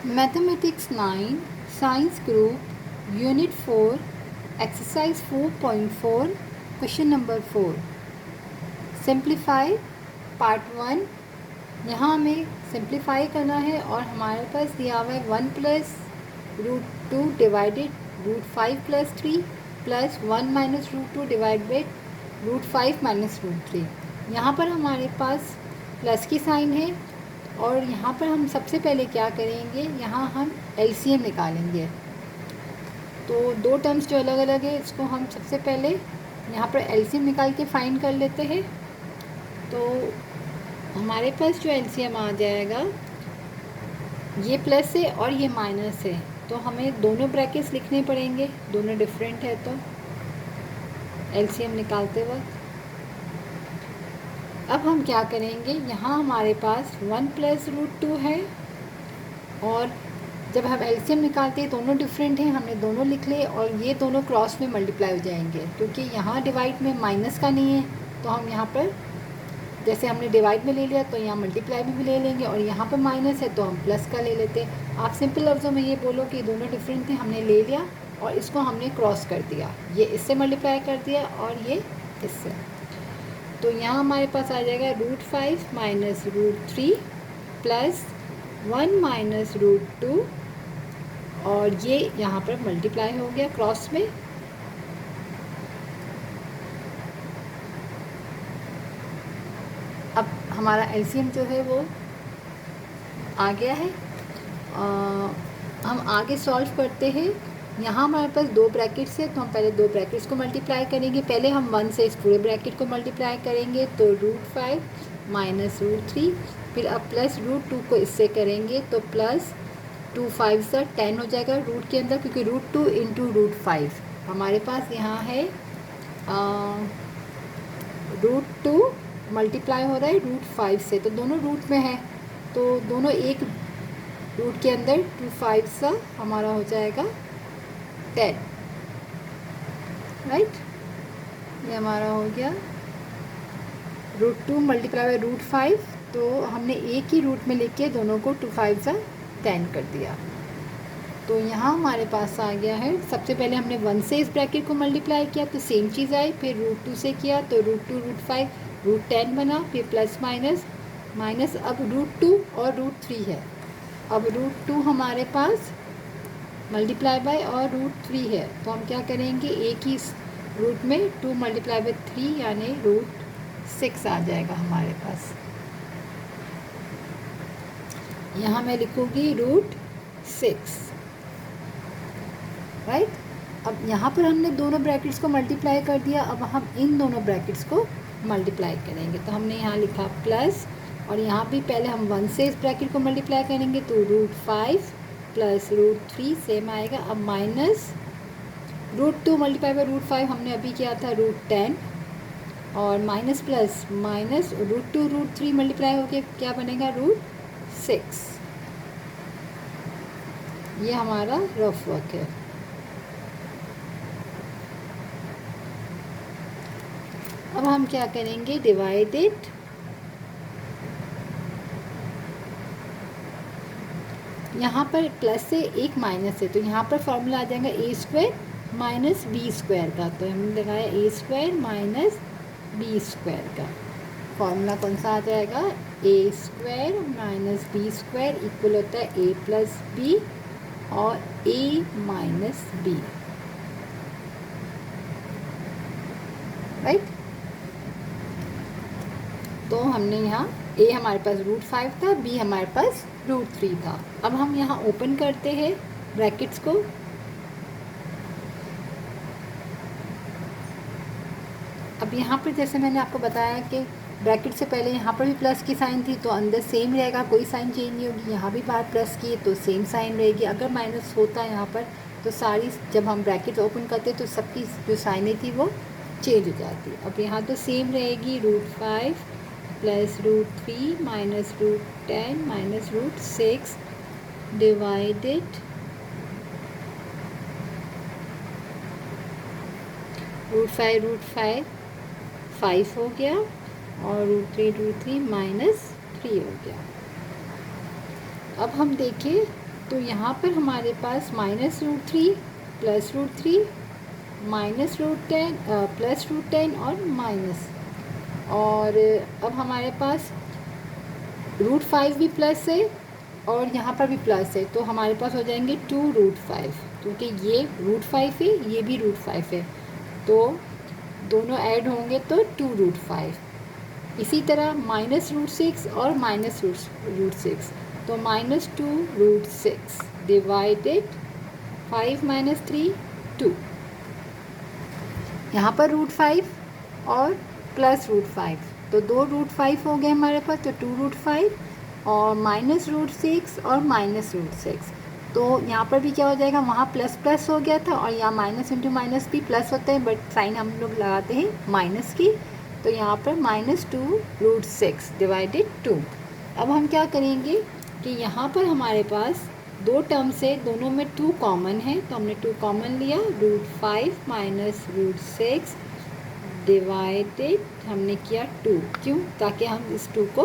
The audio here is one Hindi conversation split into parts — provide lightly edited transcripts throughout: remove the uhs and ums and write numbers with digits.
Mathematics 9 science group unit 4 exercise 4.4 question number 4 simplify part 1। यहाँ हमें सिंप्लीफाई करना है और हमारे पास दिया हुआ है 1 plus root 2 divided root 5 plus 3 plus 1 minus root 2 divided root 5 minus root 3। यहाँ पर हमारे पास प्लस की साइन है और यहाँ पर हम सबसे पहले क्या करेंगे, यहाँ हम एलसीएम निकालेंगे। तो दो टर्म्स जो अलग अलग है इसको हम सबसे पहले यहाँ पर एलसीएम निकाल के फाइंड कर लेते हैं। तो हमारे पास जो एलसीएम आ जाएगा, ये प्लस है और ये माइनस है, तो हमें दोनों ब्रैकेट्स लिखने पड़ेंगे, दोनों डिफरेंट है। तो एलसीएम निकालते वक्त अब हम क्या करेंगे, यहाँ हमारे पास 1 प्लस रूट 2 है और जब हम एलसीएम निकालते हैं दोनों डिफरेंट हैं, हमने दोनों लिख लिए और ये दोनों क्रॉस में मल्टीप्लाई हो जाएंगे, क्योंकि यहाँ डिवाइड में माइनस का नहीं है। तो हम यहाँ पर जैसे हमने डिवाइड में ले लिया तो यहाँ मल्टीप्लाई में भी ले लेंगे, और यहाँ पर माइनस है तो हम प्लस का ले लेते हैं। आप सिंपल लफ्ज़ों में ये बोलो कि दोनों डिफरेंट थे, हमने ले लिया और इसको हमने क्रॉस कर दिया, ये इससे मल्टीप्लाई कर दिया और ये इससे। तो यहाँ हमारे पास आ जाएगा root 5 minus root 3 plus 1 minus root 2, और ये यहाँ पर मल्टीप्लाई हो गया क्रॉस में। अब हमारा एलसीएम जो है वो आ गया है। हम आगे सॉल्व करते हैं। यहाँ हमारे पास दो ब्रैकेट्स है, तो हम पहले दो ब्रैकेट्स को मल्टीप्लाई करेंगे। पहले हम 1 से इस पूरे ब्रैकेट को मल्टीप्लाई करेंगे, तो रूट 5 माइनस रूट 3, फिर अब प्लस रूट 2 को इससे करेंगे तो प्लस 2 5 से 10 हो जाएगा रूट के अंदर, क्योंकि रूट 2 इंटू रूट 5 हमारे पास यहाँ है। रूट 2 मल्टीप्लाई हो रहा है रूट 5 से, तो दोनों रूट में है, तो दोनों एक रूट के अंदर 2 5 सा हमारा हो जाएगा 10, राइट। ये हमारा हो गया रूट 2 मल्टीप्लाई बाई रूट 5, तो हमने एक ही रूट में लेके दोनों को 2 5 सा 10 कर दिया। तो यहाँ हमारे पास आ गया है, सबसे पहले हमने 1 से इस ब्रैकेट को मल्टीप्लाई किया तो सेम चीज़ आई, फिर रूट 2 से किया तो रूट 2 रूट 5 रूट 10 बना, फिर प्लस माइनस माइनस, अब रूट 2 और रूट 3 है। अब रूट 2 हमारे पास मल्टीप्लाई बाय और रूट 3 है, तो हम क्या करेंगे, एक ही रूट में 2 मल्टीप्लाई बाय 3 यानी रूट 6 आ जाएगा हमारे पास। यहाँ मैं लिखूँगी रूट 6, राइट। अब यहाँ पर हमने दोनों ब्रैकेट्स को मल्टीप्लाई कर दिया, अब हम इन दोनों ब्रैकेट्स को मल्टीप्लाई करेंगे। तो हमने यहाँ लिखा प्लस, और यहाँ भी पहले हम 1 से इस ब्रैकेट को मल्टीप्लाई करेंगे, तो रूट 5 प्लस रूट 3 सेम आएगा। अब minus root 2 multiply by root 5 हमने अभी किया था रूट 10, और minus plus minus root 2 root 3 multiply होके क्या बनेगा रूट 6। ये हमारा रफ वर्क है। अब हम क्या करेंगे, डिवाइडेड यहाँ पर प्लस से एक माइनस है, तो यहाँ पर फॉर्मूला आ जाएगा a square minus b square का। तो हमने लगाया a square minus b square का। फॉर्मूला कौन सा आ जाएगा, a square minus b square equal होता है ए प्लस बी और ए माइनस बी, राइट। तो हमने यहाँ ए हमारे पास रूट 5 था, बी हमारे पास रूट 3 था। अब हम यहाँ ओपन करते हैं ब्रैकेट्स को। अब यहाँ पर जैसे मैंने आपको बताया कि ब्रैकेट से पहले यहाँ पर भी प्लस की साइन थी, तो अंदर सेम रहेगा, कोई साइन चेंज नहीं होगी। यहाँ भी बाहर प्लस की है तो सेम साइन रहेगी। अगर माइनस होता है यहाँ पर तो सारी, जब हम ब्रैकेट ओपन करते तो सबकी जो साइनें थी वो चेंज हो जाती। अब यहाँ तो सेम रहेगी, root 5 plus root 3 minus root 10 minus root 6 divided root 5 हो गया, और रूट 3 माइनस 3 हो गया। अब हम देखें तो यहाँ पर हमारे पास -√3 +√3 -√10 +√10 और माइनस, और अब हमारे पास √5 भी प्लस है और यहाँ पर भी प्लस है, तो हमारे पास हो जाएंगे 2√5, क्योंकि ये √5 है, ये भी √5 है, तो दोनों ऐड होंगे तो 2√5। इसी तरह -√6 और -√6, तो -2√6 डिवाइडेड 5 - 3 2। यहाँ पर √5 और +√5, तो 2 √5 हो गए हमारे पास, तो 2√5 और -√6 और -√6, तो यहाँ पर भी क्या हो जाएगा, वहाँ प्लस प्लस हो गया था और यहाँ माइनस इंटू माइनस भी प्लस होता है, बट साइन हम लोग लगाते हैं माइनस की, तो यहाँ पर -2√6 डिवाइडेड 2। अब हम क्या करेंगे कि यहाँ पर हमारे पास दो टर्म्स है, दोनों में 2 कॉमन है, तो हमने 2 कॉमन लिया, √5 -√6 डिवाइडेड हमने किया 2। क्यों? ताकि हम इस 2 को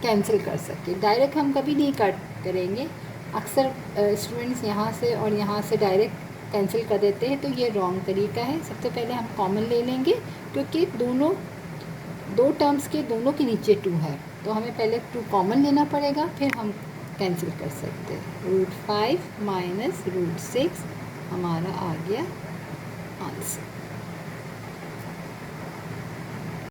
कैंसिल कर सकें। डायरेक्ट हम कभी नहीं करेंगे, अक्सर स्टूडेंट्स यहाँ से और यहाँ से डायरेक्ट कैंसिल कर देते हैं, तो ये रॉन्ग तरीका है। सबसे पहले हम कॉमन ले लेंगे, क्योंकि दो टर्म्स के दोनों के नीचे 2 है, तो हमें पहले 2 कॉमन लेना पड़ेगा, फिर हम कैंसिल कर सकते हैं। √5 - √6 हमारा आ गया आंसर।